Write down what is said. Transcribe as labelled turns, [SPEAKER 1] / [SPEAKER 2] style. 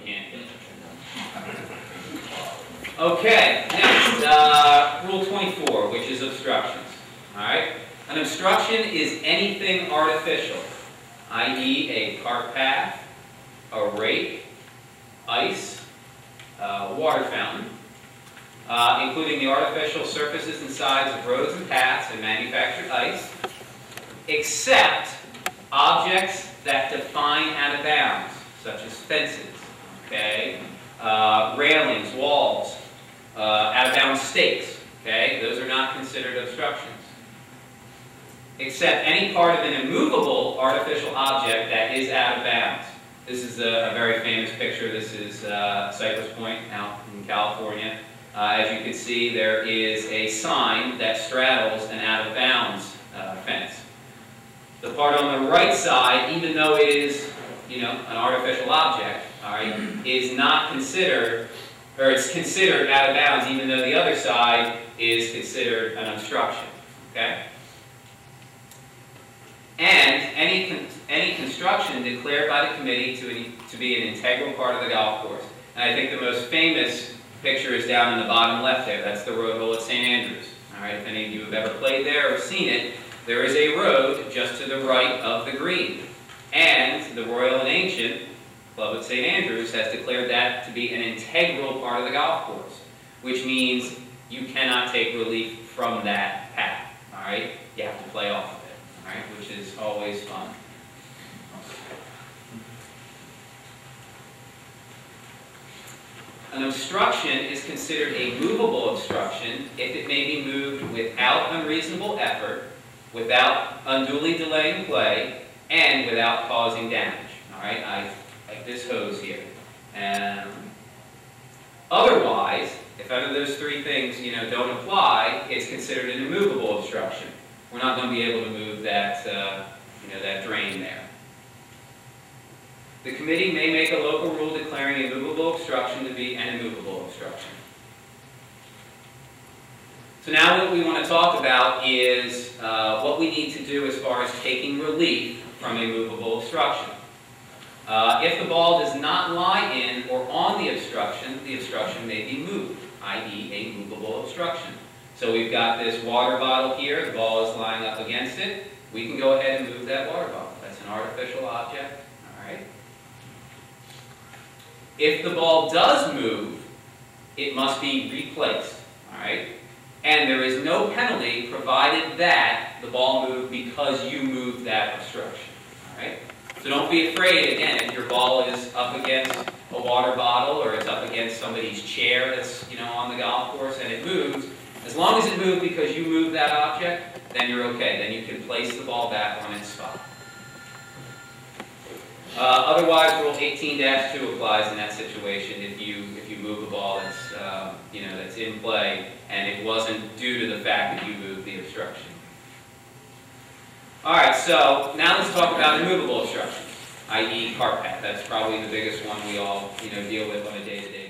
[SPEAKER 1] can't hit. Okay, next, Rule 24, which is obstructions. All right? An obstruction is anything artificial, i.e. a cart path, a rake, ice, water fountain, including the artificial surfaces and sides of roads and paths and manufactured ice, except objects that define out of bounds, such as fences, okay, railings, walls, out of bounds stakes, okay, those are not considered obstructions. Except any part of an immovable artificial object that is out of bounds. This is a very famous picture. This is Cypress Point out in California. As you can see, there is a sign that straddles an out of bounds fence. The part on the right side, even though it is, an artificial object, all right, is not considered, or it's considered out of bounds, even though the other side is considered an obstruction. Okay? And any construction declared by the committee to be an integral part of the golf course. And I think the most famous picture is down in the bottom left there. That's the Roselle at St. Andrews. All right, if any of you have ever played there or seen it, there is a road just to the right of the green. And the Royal and Ancient Club at St. Andrews has declared that to be an integral part of the golf course, which means you cannot take relief from that path. All right, you have to play off of it. All right, which is always fun. An obstruction is considered a movable obstruction if it may be moved without unreasonable effort, without unduly delaying play, and without causing damage. All right, like this hose here. Otherwise, if any of those three things don't apply, it's considered an immovable obstruction. We're not going to be able to move that that drain there. The committee may make a local rule declaring a movable obstruction to be an immovable obstruction. So now what we want to talk about is what we need to do as far as taking relief from a movable obstruction. If the ball does not lie in or on the obstruction may be moved, i.e. a movable obstruction. So we've got this water bottle here, the ball is lying up against it. We can go ahead and move that water bottle. That's an artificial object, all right? If the ball does move, it must be replaced, all right? And there is no penalty provided that the ball moved because you moved that obstruction, all right? So don't be afraid, again, if your ball is up against a water bottle or it's up against somebody's chair that's, on the golf course and it moves, as long as it moved because you moved that object, then you're okay. Then you can place the ball back on its spot. Otherwise, Rule 18-2 applies in that situation. If you move a ball that's that's in play and it wasn't due to the fact that you moved the obstruction. All right. So now let's talk about immovable obstructions, i.e., cart path. That's probably the biggest one we all deal with on a day-to-day